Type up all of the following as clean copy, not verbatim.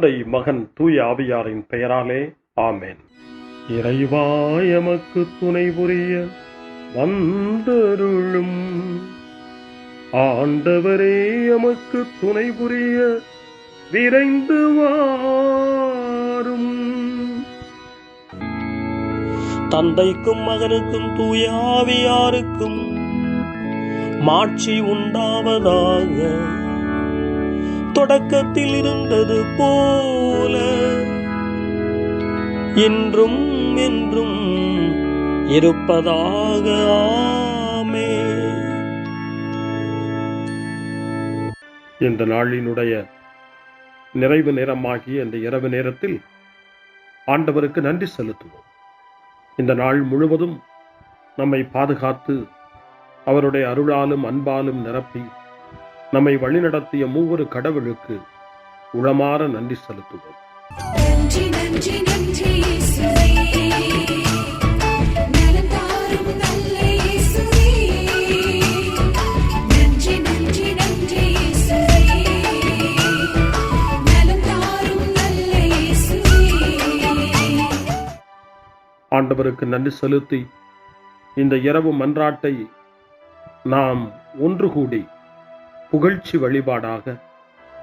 தந்தை, மகன், தூய ஆவியாரின் பெயராலே ஆமென். இறைவா எமக்கு துணை புரிய வந்தருளும். ஆண்டவரே எமக்கு துணை புரிய விரைந்து வாரும். தந்தைக்கும் மகனுக்கும் தூய ஆவியாருக்கும் மாட்சி உண்டாவதாக. தொடக்கத்தில் இருந்தது போல இன்றும் என்றும் இருப்பதாக. ஆமென். இந்த நாளினுடைய நிறைவு நேரமாகிய இந்த இரவு நேரத்தில் ஆண்டவருக்கு நன்றி செலுத்துவோம். இந்த நாள் முழுவதும் நம்மை பாதுகாத்து அவருடைய அருளாலும் அன்பாலும் நிரப்பி நம்மை வழிநடத்திய மூவொரு கடவுளுக்கு உளமாற நன்றி செலுத்துவோம். நன்றி நன்றி நன்றி இயேசுவே, நலம் தாரும் நல்ல இயேசுவே. நன்றி நன்றி நன்றி இயேசுவே, நலம் தாரும் நல்ல இயேசுவே. ஆண்டவருக்கு நன்றி செலுத்தி இந்த இரவு மன்றாட்டை நாம் ஒன்று கூடி புகழ்ச்சி வழிபாடாக,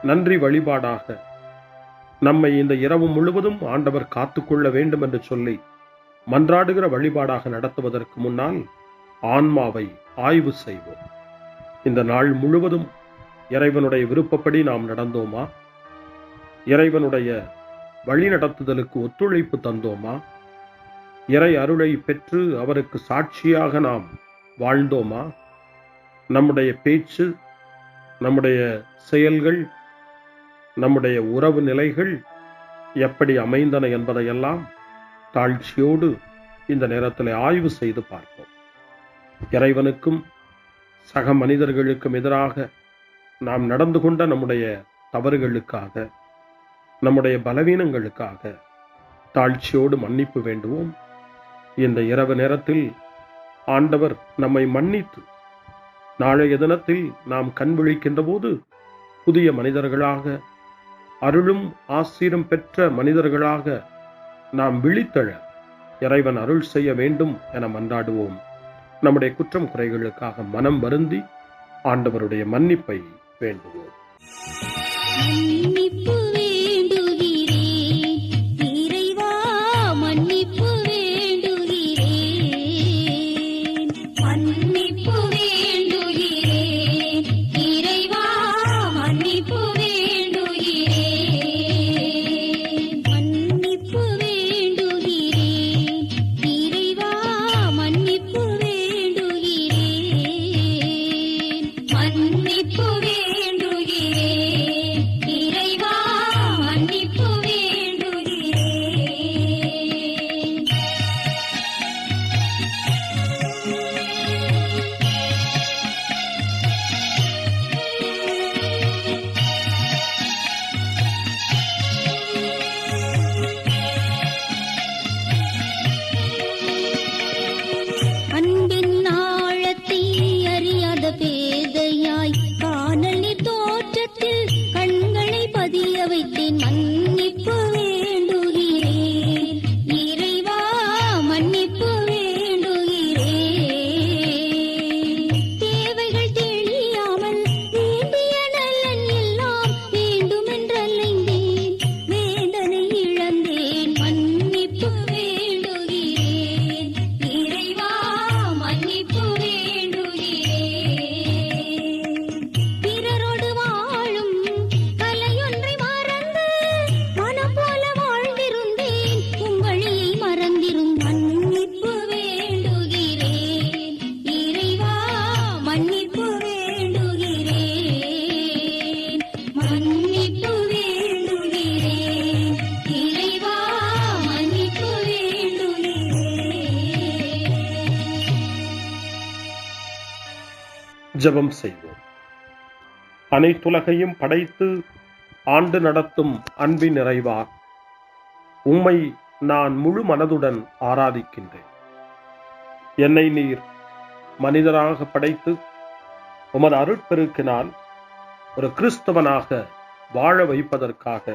நன்றி வழிபாடாக நம்மை இந்த இரவு முழுவதும் ஆண்டவர் காத்துக்கொள்ள வேண்டும் என்று சொல்லி மன்றாடுகிற வழிபாடாக நடத்துவதற்கு முன்னால் ஆன்மாவை ஆய்வு செய்வோம். இந்த நாள் முழுவதும் இறைவனுடைய விருப்பப்படி நாம் நடந்தோமா? இறைவனுடைய வழிநடத்துதலுக்கு ஒத்துழைப்பு தந்தோமா? இறை அருளை பெற்று அவருக்கு சாட்சியாக நாம் வாழ்ந்தோமா? நம்முடைய பேச்சு, நம்முடைய செயல்கள், நம்முடைய உறவு நிலைகள் எப்படி அமைந்தன என்பதையெல்லாம் தாழ்ச்சியோடு இந்த நேரத்தில் ஆய்வு செய்து பார்ப்போம். இறைவனுக்கும் சக மனிதர்களுக்கும் எதிராக நாம் நடந்து கொண்ட நம்முடைய தவறுகளுக்காக, நம்முடைய பலவீனங்களுக்காக தாழ்ச்சியோடு மன்னிப்பு வேண்டுவோம். இந்த இரவு நேரத்தில் ஆண்டவர் நம்மை மன்னித்து நாளைய தினத்தில் நாம் கண் விழிக்கின்ற போது புதிய மனிதர்களாக, அருளும் ஆசீரும் பெற்ற மனிதர்களாக நாம் விழித்தெழ இறைவன் அருள் செய்ய வேண்டும் என மன்றாடுவோம். நம்முடைய குற்றம் குறைகளுக்காக மனம் வருந்தி ஆண்டவருடைய மன்னிப்பை வேண்டுவோம். மன்னிப்பு வேண்டுகிறேன் இறைவா, மன்னிப்பு வேண்டுகிறேன். மன்னிப்பு வேண்டுகிறேன் இறைவா, மன்னிப்பு வேண்டுகிறேன். மன்னிப்பு வேண்டுகிறேன் இறைவா, மன்னிப்பு வேண்டுகிறேன். மன்னிப்பு வேண்டுகிறேன் இறைவா, மன்னிப்பு வேண்டுகிறேன். அன்பின் ஆழத்தை அறியாத பேதையாய் காணல் நீர் தோற்றத்தில் கண்களை பதிய வைத்தேன். மன்னிப்பு வேண்டுகிறேன் இறைவா, மன்னிப்பு வேண்டுகிறேன். தேவைகள் தெளியாமல் வேண்டிய நலன் எல்லாம் வேண்டுமென்றலைந்தேன், வேதனை இழந்தேன். மன்னிப்பு வேண்டுகிறேன் இறைவா, மன்னிப்பு வேண்டுகிறேன். பிறரோடு வாழும் கலையொன்றை மறந்து மனம் போல வாழ்ந்திருந்தேன், உம் வழியை மறந்திரும். மன்னிப்பு வேண்டுகிறேன் இறைவா, மன்னிப்பு வேண்டுகிறேன். மன்னிப்பு வேண்டுகிறேன் இறைவா, மன்னிப்பு வேண்டுகிறேன். ஜெபம் செய்வோம். அனைத்துலகையும் படைத்து ஆண்டு நடத்தும் அன்பின் நிறைவா, உம்மை நான் முழு மனதுடன் ஆராதிக்கின்றேன். என்னை நீர் மனிதராக படைத்து உமது அருட்பெருக்கினால் ஒரு கிறிஸ்தவனாக வாழ வைப்பதற்காக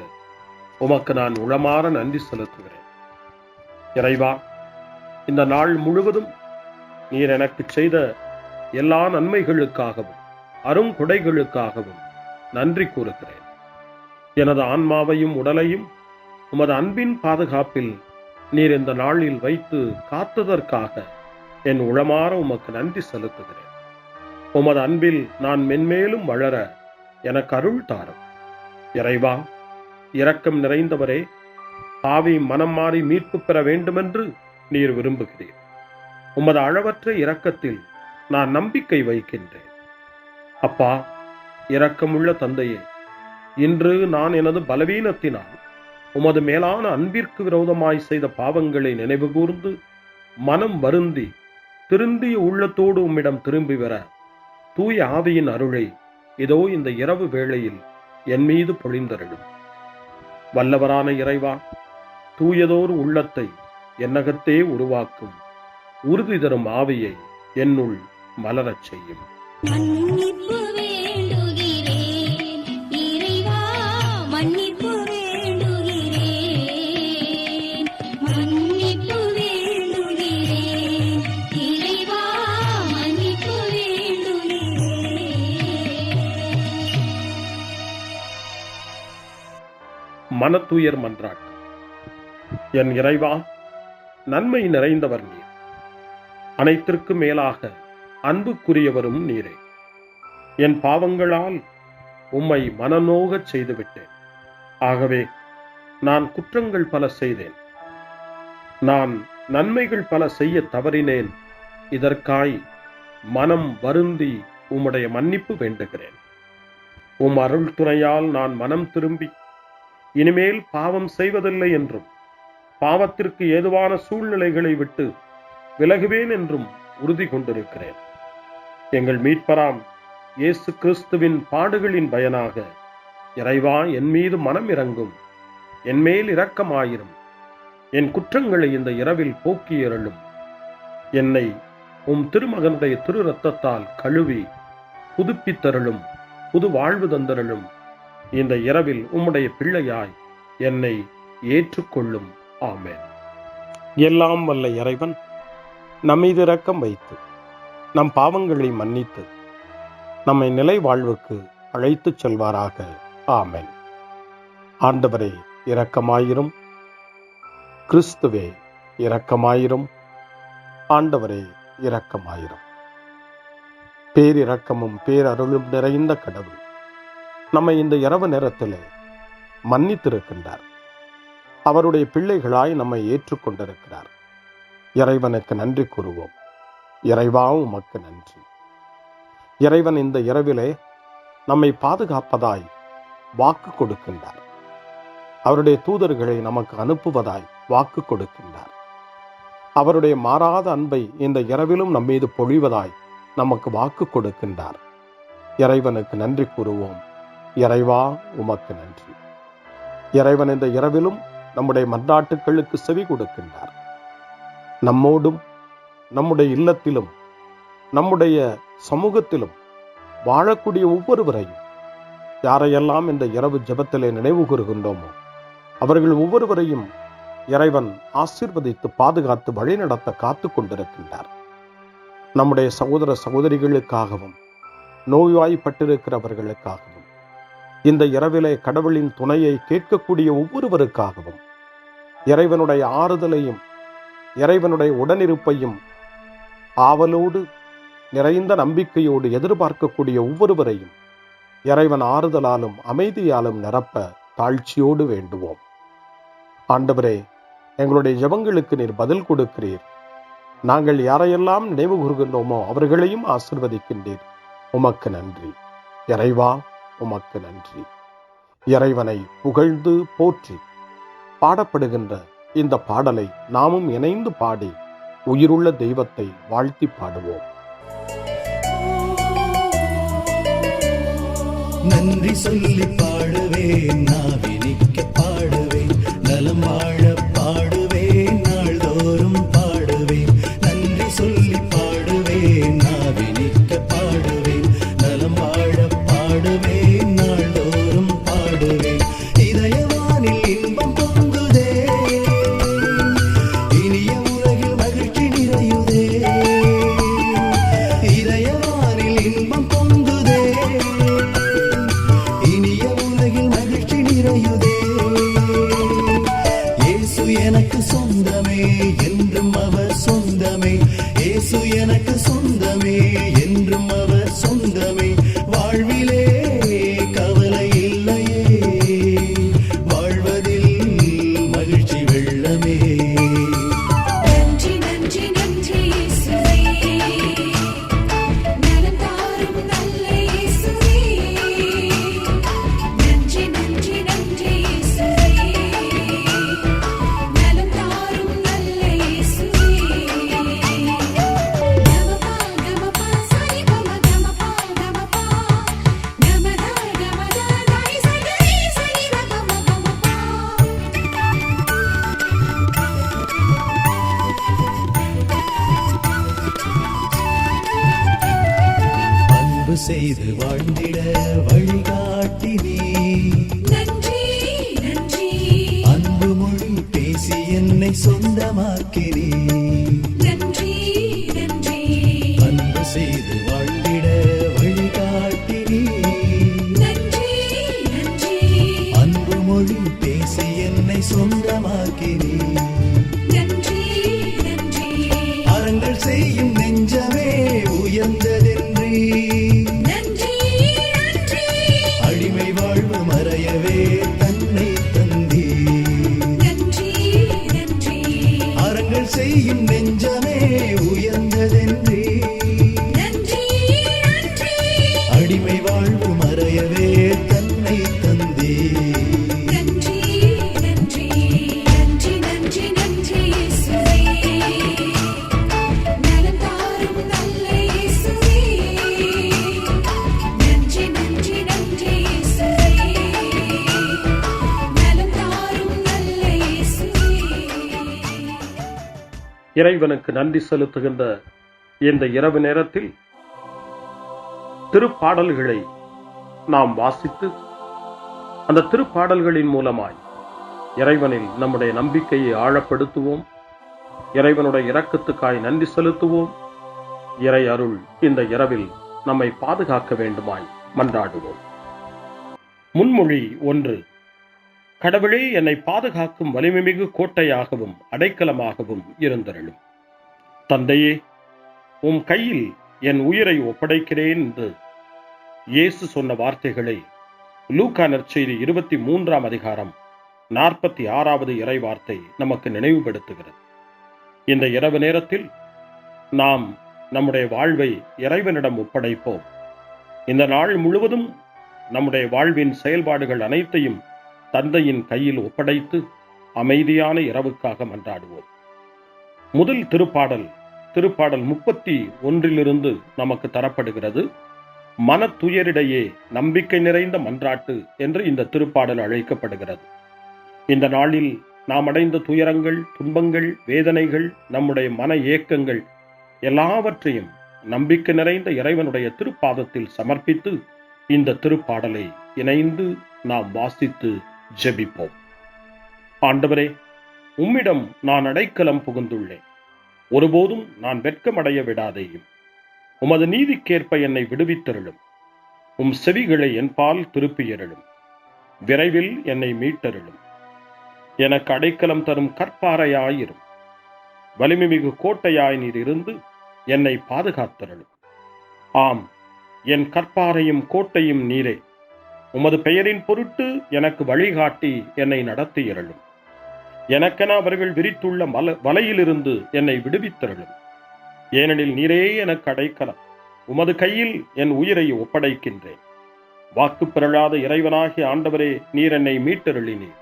உமக்கு நான் உளமாற நன்றி செலுத்துகிறேன். இறைவா, இந்த நாள் முழுவதும் நீர் எனக்கு செய்த எல்லா நன்மைகளுக்காகவும் அருங்கொடைகளுக்காகவும் நன்றி கூறுகிறேன். எனது ஆன்மாவையும் உடலையும் உமது அன்பின் பாதுகாப்பில் நீர் இந்த நாளில் வைத்து காத்ததற்காக என் உளமாற உமக்கு நன்றி செலுத்துகிறேன். உமது அன்பில் நான் மென்மேலும் வளர எனக்கு அருள் தாரும். இறைவா, இரக்கம் நிறைந்தவரே, பாவி மனம் மாறி மீட்பு பெற வேண்டுமென்று நீர் விரும்புகிறீர். உமது அளவற்ற இரக்கத்தில் நான் நம்பிக்கை வைக்கின்றேன். அப்பா, இரக்கமுள்ள தந்தையே, இன்று நான் எனது பலவீனத்தினால் உமது மேலான அன்பிற்கு விரோதமாய் செய்த பாவங்களை நினைவு கூர்ந்து மனம் வருந்தி திருந்திய உள்ளத்தோடு உம்மிடம் திரும்பி வர தூய ஆவியின் அருளை இதோ இந்த இரவு வேளையில் என் மீது பொழிந்தருளும். வல்லவரான இறைவா, தூயதோர் உள்ளத்தை என்னகத்தே உருவாக்கும் உறுதி தரும் ஆவியை என்னுள் மலரச் செய்யும். மன்னிப்பு வேண்டுகிறேன் இறைவா, மன்னிப்பு வேண்டுகிறேன், மன்னிப்பு வேண்டுகிறேன் இறைவா, மன்னிப்பு வேண்டுகிறேன். மனத்துயர் மன்றாட்டு. என் இறைவா, நன்மை நிறைந்தவர் நீர், அனைத்திற்கு மேலாக அன்புக்குரியவரும் நீரே. என் பாவங்களால் உம்மை மனநோகச் செய்துவிட்டேன். ஆகவே நான் குற்றங்கள் பல செய்தேன். நான் நன்மைகள் பல செய்ய தவறினேன். இதற்காய் மனம் வருந்தி உம்முடைய மன்னிப்பு வேண்டுகிறேன். உம் அருள் துணையால் நான் மனம் திரும்பி இனிமேல் பாவம் செய்வதில்லை என்றும் பாவத்திற்கு ஏதுவான சூழ்நிலைகளை விட்டு விலகுவேன் என்றும் உறுதி கொண்டிருக்கிறேன். எங்கள் மீட்பராம் இயேசு கிறிஸ்துவின் பாடுகளின் பயனாக இறைவா, என் மீது மனம் இறங்கும், என் மேல் இரக்கமாயிரும். என் குற்றங்களை இந்த இரவில் போக்கி அருளும். என்னை உம் திருமகனுடைய திரு இரத்தத்தால் கழுவி புதுப்பித்தருளும், புது வாழ்வு தந்தருளும். இந்த இரவில் உம்முடைய பிள்ளையாய் என்னை ஏற்றுக்கொள்ளும். ஆமென். எல்லாம் வல்ல இறைவன் நம்மீது இரக்கம் வைத்து நம் பாவங்களை மன்னித்து நம்மை நிலை வாழ்வுக்கு அழைத்துச் செல்வாராக. ஆமென். ஆண்டவரே இரக்கமாயிரும். கிறிஸ்துவே இரக்கமாயிரும். ஆண்டவரே இரக்கமாயிரும். பேரிரக்கமும் பேரருளும் நிறைந்த கடவுள் நம்மை இந்த இரவு நேரத்திலே மன்னித்திருக்கின்றார். அவருடைய பிள்ளைகளாய் நம்மை ஏற்றுக்கொண்டிருக்கிறார். இறைவனுக்கு நன்றி கூறுவோம். இறைவா, உமக்கு நன்றி. இறைவன் இந்த இரவிலே நம்மை பாதுகாப்பதாய் வாக்கு கொடுக்கின்றார். அவருடைய தூதர்களை நமக்கு அனுப்புவதாய் வாக்கு கொடுக்கின்றார். அவருடைய மாறாத அன்பை இந்த இரவிலும் நம்மீது பொழிவதாய் நமக்கு வாக்கு கொடுக்கின்றார். இறைவனுக்கு நன்றி கூறுவோம். இறைவா, உமக்கு நன்றி. இறைவன் இந்த இரவிலும் நம்முடைய மன்றாட்டுக்களுக்கு செவி கொடுக்கின்றார். நம்மோடும் நம்முடைய இல்லத்திலும் நம்முடைய சமூகத்திலும் வாழக்கூடிய ஒவ்வொருவரையும், யாரையெல்லாம் இந்த இரவு ஜெபத்திலே நினைவு கூறுகின்றோமோ அவர்கள் ஒவ்வொருவரையும் இறைவன் ஆசீர்வதித்து பாதுகாத்து வழிநடத்த காத்து கொண்டிருக்கின்றார். நம்முடைய சகோதர சகோதரிகளுக்காகவும் நோய்வாய்ப்பட்டிருக்கிறவர்களுக்காகவும் இந்த இரவிலே கடவுளின் துணையை கேட்கக்கூடிய ஒவ்வொருவருக்காகவும் இறைவனுடைய ஆறுதலையும் இறைவனுடைய உடனிருப்பையும் ஆவலோடு நிறைந்த நம்பிக்கையோடு எதிர்பார்க்கக்கூடிய ஒவ்வொருவரையும் இறைவன் ஆறுதலாலும் அமைதியாலும் நிரப்ப தாழ்ச்சியோடு வேண்டுவோம். ஆண்டவரே, எங்களுடைய ஜெபங்களுக்கு நீர் பதில் கொடுக்கிறீர். நாங்கள் யாரையெல்லாம் நினைவு கூறுகின்றோமோ அவர்களையும் ஆசீர்வதிக்கின்றீர். உமக்கு நன்றி. இறைவா, உமக்கு நன்றி. இறைவனை புகழ்ந்து போற்றி பாடப்படுகின்ற இந்த பாடலை நாமும் இணைந்து பாடி உயிருள்ள தெய்வத்தை வாழ்த்தி பாடுவோம். நன்றி சொல்லி பாடுவேன், நாவினிக்க பாடுவேன், நலம் வாழ பாடுவேன், நாள்தோறும் பாடுவேன். நன்றி சொல்லி பாடுவேன், நாவினிக்க பாடுவேன், நலம் வாழ பாடுவேன், நாள்தோறும் பாடுவேன். இதயவானில் எனக்கு சொந்தமே, என்றும் அவர் சொந்தமே. இயேசு எனக்கு சொந்தமே, என்றும் அவர் சொந்தமே. வாழ்விலே கவலை இல்லையே, வாழ்வதில் மகிழ்ச்சி வெள்ளமே. நன்றி நன்றி நன்றி இயேசுவே, நலம் தாரும் நல்ல இயேசுவே. நன்றி நன்றி நன்றி இயேசுவே, நலம் தாரும் நல்ல இயேசுவே. கமபா கமபா சரி கமபா கமபா கமதா கமதா தாய் சரி சரி கமபா. அன்பு செய்து வாழ்ந்திட வழிகாட்டினே, நன்றி நன்றி அன்பு மொழி பேசி என்னை சொந்தமாக்கினே. நன்றி நன்றி அன்பு செய்து வாழ்ந்திட வழிகாட்டினே, நன்றி நன்றி அன்பு மொழி பேசி என்னை சொந்தமாக்கினே. நன்றி நன்றி அறங்கள் செய்யும் நெஞ்சமே உயர்ந்ததென்றே, நன்றி நன்றி அடிமை வாழ்வு மறையவே தன்னை தந்தே. நன்றி நன்றி அறங்கள் செய்யும் நெஞ்சமே உயர்ந்ததென்றே, நன்றி நன்றி அடிமை வாழ்வு மறையவே தன்னை தந்தே. நன்றி நன்றி நன்றி நன்றி நன்றி இயேசுவே, நலம் தாரும் நல்ல இயேசுவே. நன்றி நன்றி நன்றி இயேசுவே, நலம் தாரும் நல்ல இயேசுவே. இறைவனுக்கு நன்றி செலுத்துகின்ற இந்த இரவு நேரத்தில் திருப்பாடல்களை நாம் வாசித்து அந்த திருப்பாடல்களின் மூலமாய் இறைவனில் நம்முடைய நம்பிக்கையை ஆழப்படுத்துவோம். இறைவனுடைய இரக்கத்துக்காய் நன்றி செலுத்துவோம். இறை அருள் இந்த இரவில் நம்மை பாதுகாக்க வேண்டுமாய் மன்றாடுவோம். முன்மொழி 1. கடவுளே, என்னை பாதுகாக்கும் வலிமைமிகு கோட்டையாகவும் அடைக்கலமாகவும் இருந்தருளும். தந்தையே, உம் கையில் என் உயிரை ஒப்படைக்கிறேன் என்று இயேசு சொன்ன வார்த்தைகளை லூக்கா நற்செய்தி 23ஆம் அதிகாரம் 46வது இறை வார்த்தை நமக்கு நினைவுபடுத்துகிறது. இந்த இரவு நேரத்தில் நாம் நம்முடைய வாழ்வை இறைவனிடம் ஒப்படைப்போம். இந்த நாள் முழுவதும் நம்முடைய வாழ்வின் செயல்பாடுகள் அனைத்தையும் தந்தையின் கையில் ஒப்படைத்து அமைதியான இரவுக்காக மன்றாடுவோம். முதல் திருப்பாடல் 31 நமக்கு தரப்படுகிறது. மனத்துயரிடையே நம்பிக்கை நிறைந்த மன்றாட்டு என்று இந்த திருப்பாடல் அழைக்கப்படுகிறது. இந்த நாளில் நாம் அடைந்த துயரங்கள், துன்பங்கள், வேதனைகள், நம்முடைய மன ஏக்கங்கள் எல்லாவற்றையும் நம்பிக்கை நிறைந்த இறைவனுடைய திருப்பாதத்தில் சமர்ப்பித்து இந்த திருப்பாடலை இணைந்து நாம் வாசித்து ஜெபிப்போம். ஆண்டவரே, உம்மிடம் நான் அடைக்கலம் புகுந்துள்ளேன். ஒருபோதும் நான் வெட்கமடைய விடாதேயும். உமது நீதிக்கேற்ப என்னை விடுவித்தருளும். உம் செவிகளை என்பால் திருப்பியருளும். விரைவில் என்னை மீட்டருளும். எனக்கு அடைக்கலம் தரும் கற்பாறையாயிரும். வலிமைமிகு கோட்டையாய் நீர் இருந்து என்னை பாதுகாத்தருளும். ஆம், என் கற்பாறையும் கோட்டையும் நீரே. உமது பெயரின் பொருட்டு எனக்கு வழிகாட்டி என்னை நடத்தியருளும். எனக்கென அவர்கள் விரித்துள்ள வலையிலிருந்து என்னை விடுவித்தருளும். ஏனெனில் நீரே எனக்கு அடைக்கலம். உமது கையில் என் உயிரை ஒப்படைக்கின்றேன். வாக்கு பிறழாத இறைவனாகிய ஆண்டவரே, நீர் என்னை மீட்டருளினீர்.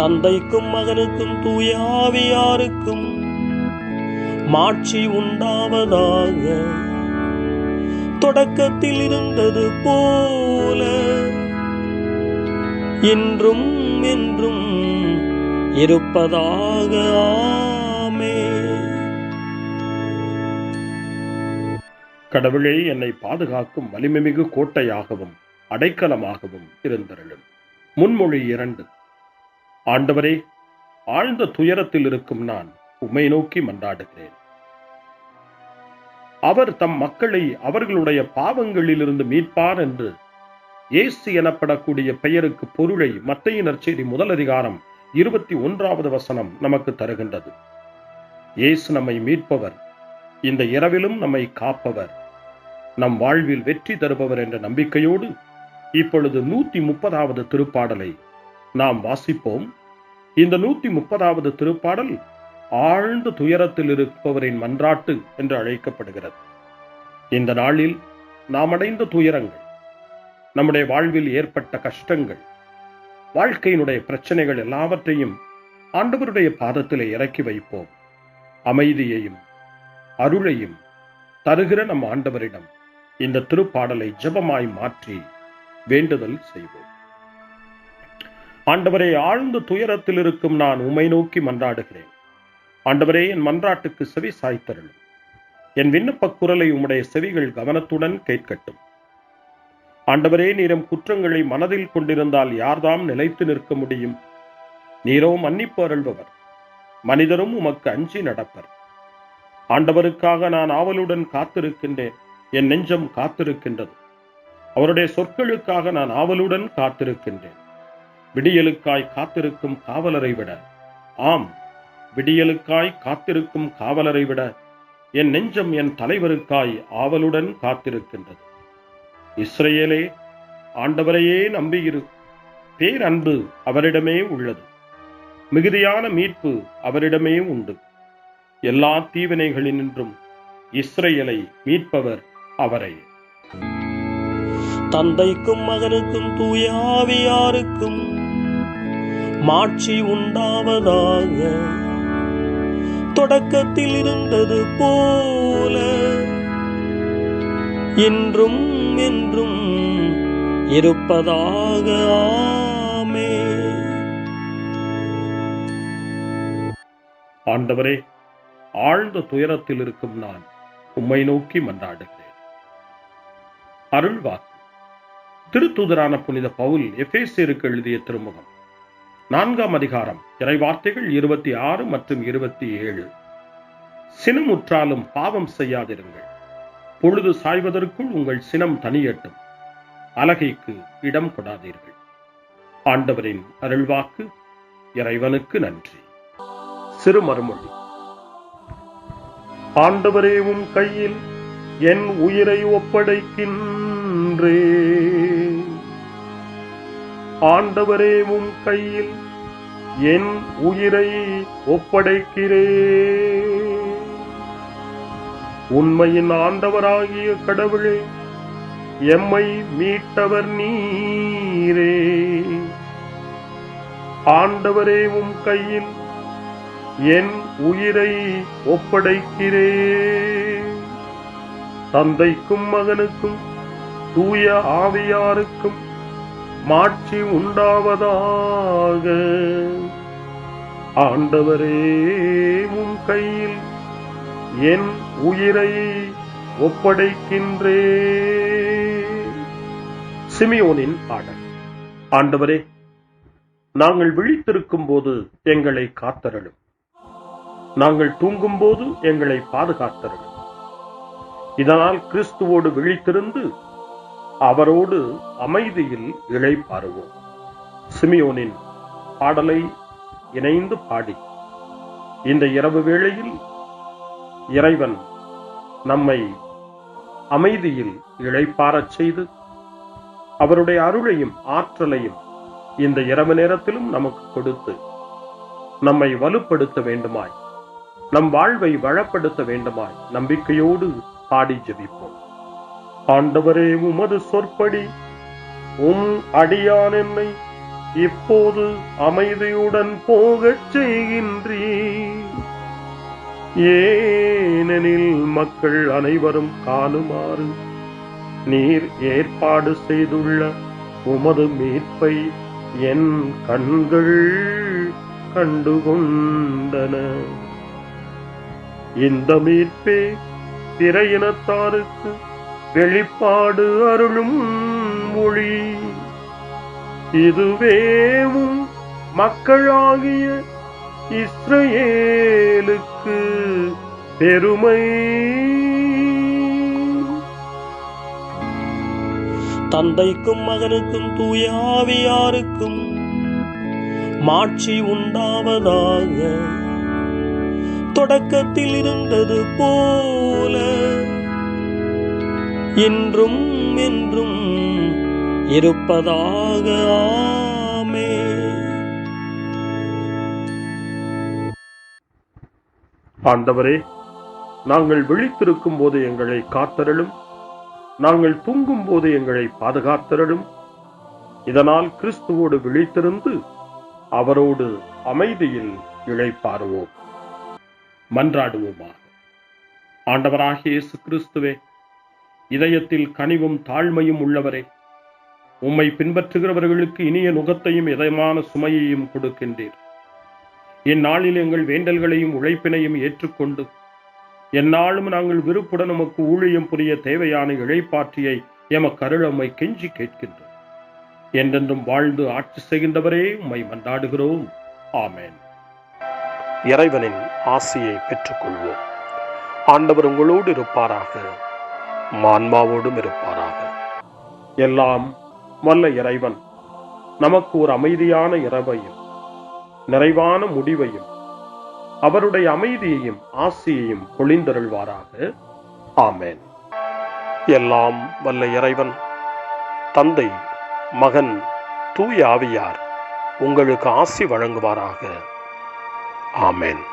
தந்தைக்கும் மகனுக்கும் தூய ஆவியாருக்கும் மாட்சி உண்டாவதாக. தொடக்கத்தில் இருந்தது போல இன்றும் என்றும் இருப்பதாக. ஆமென். கடவுளே, என்னை பாதுகாக்கும் வலிமைமிகு கோட்டையாகவும் அடைக்கலமாகவும் இருந்தருளும். முன்மொழி 2. ஆண்டவரே, ஆழ்ந்த துயரத்தில் இருக்கும் நான் உம்மை நோக்கி மன்றாடுகிறேன். அவர் தம் மக்களை அவர்களுடைய பாவங்களிலிருந்து மீட்பார் என்று இயேசு எனப்படக்கூடிய பெயருக்கு பொருளை மத்தேயு நற்செய்தி 1 அதிகாரம் 21வது வசனம் நமக்கு தருகின்றது. இயேசு நம்மை மீட்பவர், இந்த இரவிலும் நம்மை காப்பவர், நம் வாழ்வில் வெற்றி தருபவர் என்ற நம்பிக்கையோடு இப்பொழுது 130வது திருப்பாடலை நாம் வாசிப்போம். இந்த 130வது திருப்பாடல் ஆழ்ந்த துயரத்தில் இருப்பவரின் மன்றாட்டு என்று அழைக்கப்படுகிறது. இந்த நாளில் நாம் அடைந்த துயரங்கள், நம்முடைய வாழ்வில் ஏற்பட்ட கஷ்டங்கள், வாழ்க்கையினுடைய பிரச்சனைகள் எல்லாவற்றையும் ஆண்டவருடைய பாதத்திலே இறக்கி வைப்போம். அமைதியையும் அருளையும் தருகிற நம் ஆண்டவரிடம் இந்த திருப்பாடலை ஜெபமாய் மாற்றி வேண்டுதல் செய்வோம். ஆண்டவரே, ஆழ்ந்த துயரத்தில் இருக்கும் நான் உம்மை நோக்கி மன்றாடுகிறேன். ஆண்டவரே, என் மன்றாட்டுக்கு செவி சாய்த்தருளும். என் விண்ணப்ப குரலை உம்முடைய செவிகள் கவனத்துடன் கேட்கட்டும். ஆண்டவரே, நீரும் குற்றங்களை மனதில் கொண்டிருந்தால் யார்தாம் நிலைத்து நிற்க முடியும்? நீரோ மன்னிப்பு அருள்பவர், மனிதரும் உமக்கு அஞ்சி நடப்பர். ஆண்டவருக்காக நான் ஆவலுடன் காத்திருக்கின்றேன், என் நெஞ்சம் காத்திருக்கின்றது. அவருடைய சொற்களுக்காக நான் ஆவலுடன் காத்திருக்கின்றேன். விடியலுக்காய் காத்திருக்கும் காவலரை விட, ஆம், விடியலுக்காய் காத்திருக்கும் காவலரை விட என் நெஞ்சம் என் தலைவருக்காய் ஆவலுடன் காத்திருக்கின்றது. இஸ்ரவேலே, ஆண்டவரையே நம்பியிரு. பேரன்பு அவரிடமே உள்ளது, மிகுதியான மீட்பு அவரிடமே உண்டு. எல்லா தீவினைகளினின்றும் இஸ்ரவேலை மீட்பவர் அவரே. தந்தைக்கும் மகனுக்கும் தூய ஆவியாருக்கும் மாட்சி உண்டாவதாக. தொடக்கத்தில் இருந்தது போல இன்றும் என்றும் இருப்பதாக. ஆமென். ஆண்டவரே, ஆழ்ந்த துயரத்தில் இருக்கும் நான் உம்மை நோக்கி மன்றாடுகிறேன். அருள்வாக்கு. திருத்தூதரான புனித பவுல் எபேசியருக்கு எழுதிய திருமுகம் 4ஆம் அதிகாரம் இறைவார்த்தைகள் 26 மற்றும் 27. சினமுற்றாலும் பாவம் செய்யாதிருங்கள். பொழுது சாய்வதற்குள் உங்கள் சினம் தனியட்டும். அலகைக்கு இடம் கொடாதீர்கள். ஆண்டவரின் அருள்வாக்கு. இறைவனுக்கு நன்றி. சிறுமறுமொழி. ஆண்டவரே, உம் கையில் என் உயிரை ஒப்படைக்கின்றேன். ஆண்டவரே, உம் கையில் என் உயிரை ஒப்படைக்கிறேன். உண்மையின் ஆண்டவராகிய கடவுளே, எம்மை மீட்டவர் நீரே. ஆண்டவரே, உம் கையில் என் உயிரை ஒப்படைக்கிறேன். தந்தைக்கும் மகனுக்கும் தூய ஆவியாருக்கும் மாட்சி உண்டாவதாக. ஆண்டவரே, உம் கையில் என் உயிரை ஒப்படைக்கின்றேன். சிமியோனின் பாடல். ஆண்டவரே, நாங்கள் விழித்திருக்கும் போது எங்களை காத்தருளும். நாங்கள் தூங்கும் போது எங்களை பாதுகாத்தருளும். இதனால் கிறிஸ்துவோடு விழித்திருந்து அவரோடு அமைதியில் இளைப்பாறுவோம். சிமியோனின் பாடலை இணைந்து பாடி இந்த இரவு வேளையில் இறைவன் நம்மை அமைதியில் இளைப்பாறச் செய்து அவருடைய அருளையும் ஆற்றலையும் இந்த இரவு நேரத்திலும் நமக்கு கொடுத்து நம்மை வலுப்படுத்த வேண்டுமாய், நம் வாழ்வை வளப்படுத்த வேண்டுமாய் நம்பிக்கையோடு பாடி ஜெபிப்போம். ஆண்டவரே, உமது சொற்படி உம் அடியான் என்னை இப்போது அமைதியுடன் போகச் செய்கின்றீர். ஏனெனில் மக்கள் அனைவரும் காணுமாறு நீர் ஏற்பாடு செய்துள்ள உமது மீட்பை என் கண்கள் கண்டுகொண்டன. இந்த மீட்பே பிற இனத்தாருக்கு வெளிப்பாடு அருளும் மொழி. இதுவேவும் மக்களாகிய இஸ்ரவேலுக்கு பெருமை. தந்தைக்கும் மகனுக்கும் தூய ஆவியாருக்கும் மாட்சி உண்டாவதாக. தொடக்கத்தில் இருந்தது போல இன்றும் என்றும் இருப்பதாக. ஆமென். ஆண்டவரே, நாங்கள் விழித்திருக்கும் போது எங்களை காத்தருளும், நாங்கள் தூங்கும் போது எங்களை பாதுகாத்தருளும். இதனால் கிறிஸ்துவோடு விழித்திருந்து அவரோடு அமைதியில் இளைப்பாறுவோம். மன்றாடுவோமாக. ஆண்டவராகிய இயேசு கிறிஸ்துவே, இதயத்தில் கனிவும் தாழ்மையும் உள்ளவரே, உம்மை பின்பற்றுகிறவர்களுக்கு இனிய நுகத்தையும் இதயமான சுமையையும் கொடுக்கின்றீர். இந்நாளில் எங்கள் வேண்டல்களையும் உழைப்பினையும் ஏற்றுக்கொண்டு எந்நாளும் நாங்கள் விருப்புடன் உமக்கு ஊழியம் புரிய தேவையான இளைப்பாற்றியை எமக்கு அருள உம்மை கெஞ்சி கேட்கின்றோம். என்றென்றும் வாழ்ந்து ஆட்சி செய்கின்றவரே, உம்மை மன்றாடுகிறோம். ஆமென். இறைவனின் ஆசியை பெற்றுக்கொள்வோம். ஆண்டவர் உங்களோடு இருப்பாராக, ஆன்மாவோடும் இருப்பாராக. எல்லாம் வல்ல இறைவன் நமக்கு ஒரு அமைதியான இரவையும் நிறைவான முடிவையும் அவருடைய அமைதியையும் ஆசியையும் பொழிந்தருள்வாராக. ஆமென். எல்லாம் வல்ல இறைவன் தந்தை, மகன், தூய ஆவியார் உங்களுக்கு ஆசி வழங்குவாராக. ஆமென்.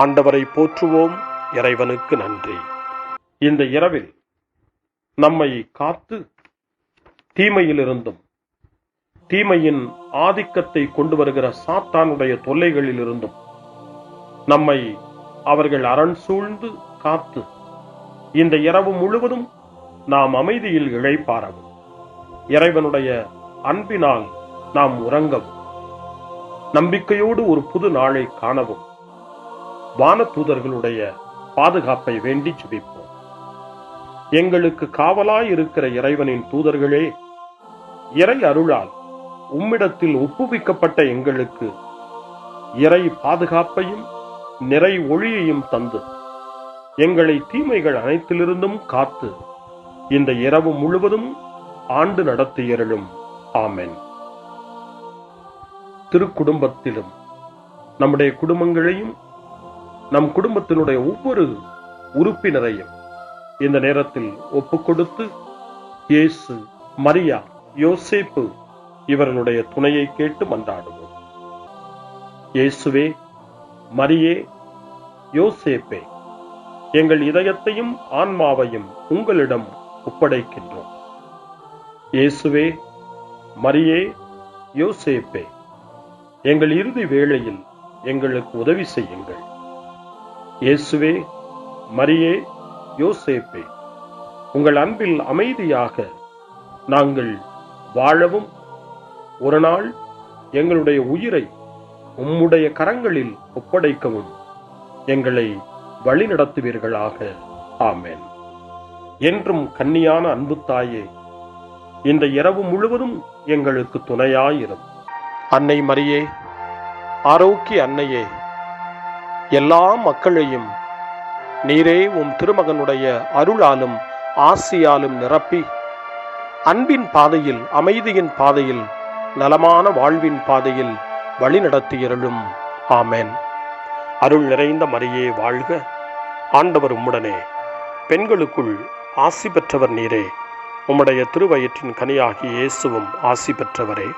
ஆண்டவரை போற்றுவோம். இறைவனுக்கு நன்றி. இந்த இரவில் நம்மை காத்து தீமையிலிருந்தும் தீமையின் ஆதிக்கத்தை கொண்டு வருகிற சாத்தானுடைய தொல்லைகளிலிருந்தும் நம்மை அவர்கள் அரண் சூழ்ந்து காத்து இந்த இரவு முழுவதும் நாம் அமைதியில் இளைப்பாறவும், இறைவனுடைய அன்பினால் நாம் உறங்கவும், நம்பிக்கையோடு ஒரு புது நாளை காணவும் வானதூதர்களுடைய பாதுகாப்பை வேண்டி ஜெபிப்போம். எங்களுக்கு காவலாய் இருக்கிற இறைவனின் தூதர்களே, இறை அருளால் உம்மிடத்தில் ஒப்புவிக்கப்பட்ட எங்களுக்கு இறை பாதுகாப்பையும் நிறை ஒளியையும் தந்து எங்களை தீமைகள் அனைத்திலிருந்தும் காத்து இந்த இரவு முழுவதும் ஆண்டு நடத்தியருளும். ஆமென். திருக்குடும்பத்திலும் நம்முடைய குடும்பங்களையும் நம் குடும்பத்தினுடைய ஒவ்வொரு உறுப்பினரையும் இந்த நேரத்தில் ஒப்புக்கொடுத்து இயேசு, மரியா, யோசேப்பு இவர்களுடைய துணையை கேட்டு மன்றாடுவோம். இயேசுவே, மரியே, யோசேப்பே, எங்கள் இதயத்தையும் ஆன்மாவையும் உங்களிடம் ஒப்படைக்கின்றோம். இயேசுவே, மரியே, யோசேப்பே, எங்கள் இறுதி வேளையில் எங்களுக்கு உதவி செய்யுங்கள். இயேசுவே, மரியே, யோசேப்பே, உங்கள் அன்பில் அமைதியாக நாங்கள் வாழவும் ஒரு நாள் எங்களுடைய உயிரை உம்முடைய கரங்களில் ஒப்படைக்கவும் எங்களை வழிநடத்துவீர்களாக. ஆமென். என்றும் கன்னியான அன்பு தாயே, இந்த இரவு முழுவதும் எங்களுக்கு துணையாயிரும். அன்னை மரியே, ஆரோக்கிய அன்னையே, எல்லா மக்களையும் நீரே உம் திருமகனுடைய அருளாலும் ஆசியாலும் நிரப்பி அன்பின் பாதையில், அமைதியின் பாதையில், நலமான வாழ்வின் பாதையில் வழிநடத்தியருளும். ஆமென். அருள் நிறைந்த மரியே வாழ்க. ஆண்டவர் உம்முடனே, பெண்களுக்குள் ஆசி பெற்றவர் நீரே. உம்முடைய திருவயிற்றின் கனியாகிய இயேசுவும் ஆசி பெற்றவரே.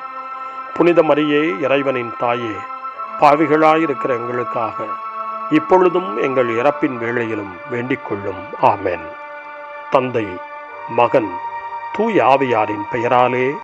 புனித மரியே, இறைவனின் தாயே, பாவிகளாயிருக்கிற எங்களுக்காக இப்பொழுதும் எங்கள் இறப்பின் வேளையிலும் வேண்டிக் கொள்ளும். ஆமென். தந்தை, மகன், தூய ஆவியாரின் பெயராலே